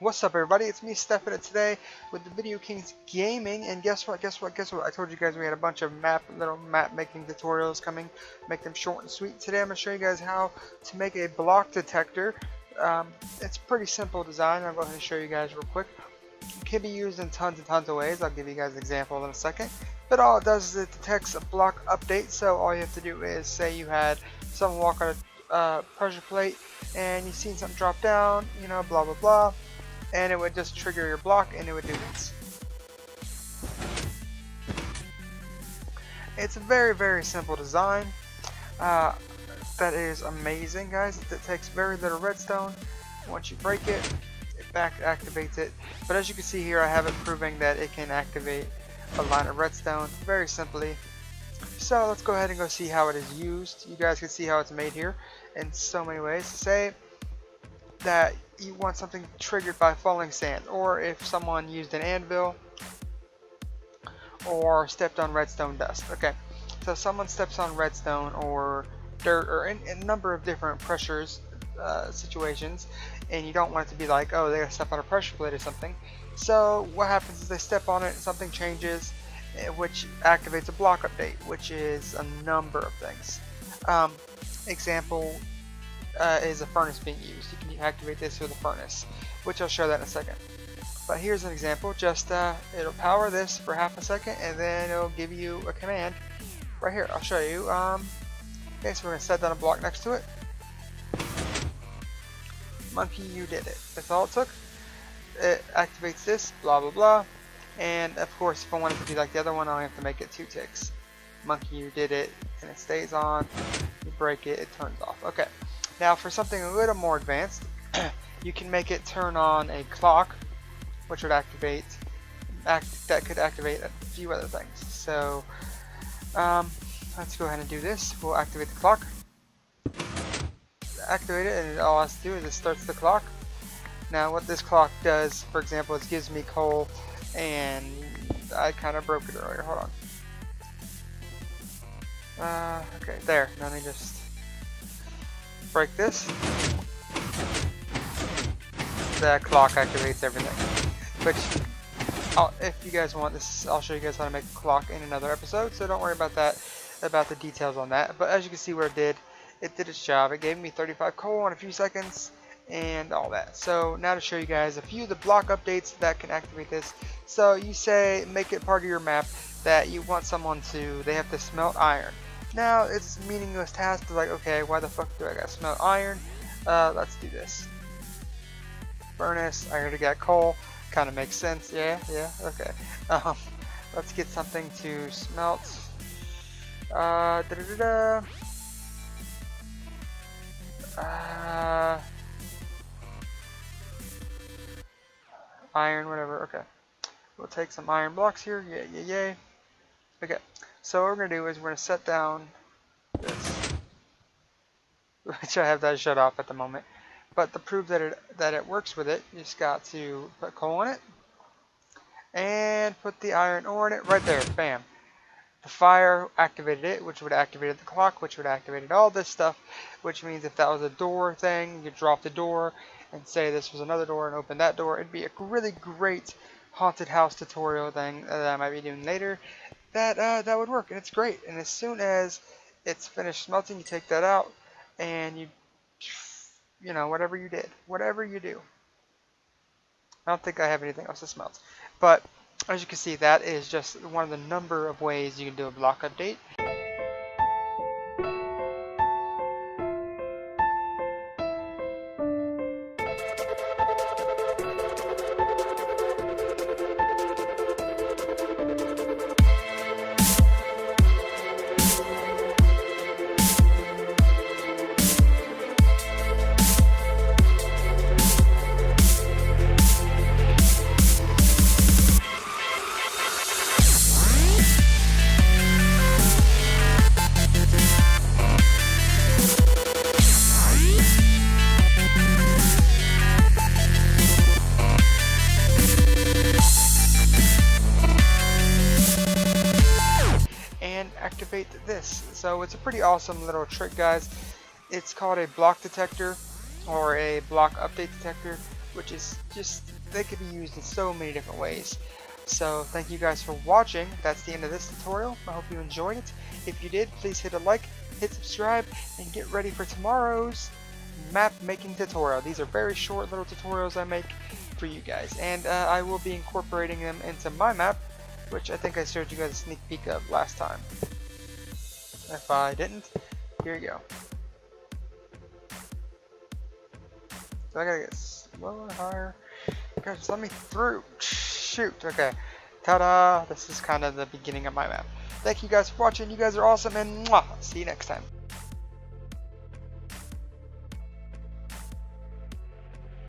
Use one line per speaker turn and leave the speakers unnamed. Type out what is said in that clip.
What's up, everybody? It's me, Stefan, today with the Video Kings Gaming. And guess what? I told you guys we had a bunch of little map making tutorials coming. Make them short and sweet. Today I'm going to show you guys how to make a block detector. It's a pretty simple design. I'll go ahead and show you guys real quick. It can be used in tons and tons of ways. I'll give you guys an example in a second. But all it does is it detects a block update. So all you have to do is say you had someone walk on a pressure plate and you seen something drop down, you know, blah blah blah. And it would just trigger your block and it would do this. It's a very simple design that is amazing, guys. It takes very little redstone. Once you break it, it back activates it. But as you can see here, I have it proving that it can activate a line of redstone very simply. So let's go ahead and go see how it is used. You guys can see how it's made here in so many ways. Say that you want something triggered by falling sand, or if someone used an anvil or stepped on redstone dust. Okay, so someone steps on redstone or dirt or in a number of different pressures situations, and you don't want it to be like, oh, they gotta step on a pressure plate or something. So what happens is they step on it and something changes, which activates a block update, which is a number of things. Example is a furnace being used. You can activate this with a furnace, which I'll show that in a second. But here's an example. Just it'll power this for half a second, and then it'll give you a command right here. I'll show you. Okay, so we're gonna set down a block next to it. Monkey, you did it. That's all it took. It activates this, blah blah blah. And of course, if I want it to be like the other one, I have to make it 2 ticks. Monkey, you did it, and it stays on. You break it, it turns off. Okay. Now for something a little more advanced, you can make it turn on a clock, which would activate that could activate a few other things. So let's go ahead and do this. We'll activate the clock. Activate it, and all it has to do is it starts the clock. Now what this clock does, for example, is gives me coal, and I kind of broke it earlier. Hold on. Okay, there. Now let me just break this. The clock activates everything. Which, if you guys want this, I'll show you guys how to make a clock in another episode. So don't worry about that, about the details on that. But as you can see, what it did its job. It gave me 35 coal in a few seconds and all that. So now to show you guys a few of the block updates that can activate this. So you say, make it part of your map that you want someone to, they have to smelt iron. Now it's a meaningless task. Like, okay, why the fuck do I gotta smelt iron? Let's do this. Furnace. I already got coal. Kind of makes sense. Yeah. Okay. Let's get something to smelt. Iron, whatever. Okay. We'll take some iron blocks here. Yay. Okay. So what we're going to do is we're going to set down this, which I have that shut off at the moment. But to prove that it works with it, you just got to put coal in it and put the iron ore in it right there. Bam. The fire activated it, which would activate the clock, which would activate all this stuff, which means if that was a door thing, you could drop the door and say this was another door and open that door. It'd be a really great haunted house tutorial thing that I might be doing later. That would work, and it's great. And as soon as it's finished smelting, you take that out, and you know, whatever you do. I don't think I have anything else to smelt, but as you can see, that is just one of the number of ways you can do a block update. Activate this. So it's a pretty awesome little trick, guys. It's called a block detector or a block update detector. which is just, they could be used in so many different ways. So thank you guys for watching. That's the end of this tutorial. I hope you enjoyed it. If you did, please hit a like, hit subscribe, and get ready for tomorrow's map making tutorial. These are very short little tutorials I make for you guys, and I will be incorporating them into my map, which I think I showed you guys a sneak peek of last time. If I didn't, here you go. So I gotta get slower, higher. God, just let me through. Shoot. Okay. Ta-da! This is kind of the beginning of my map. Thank you guys for watching. You guys are awesome, and mwah, see you next time.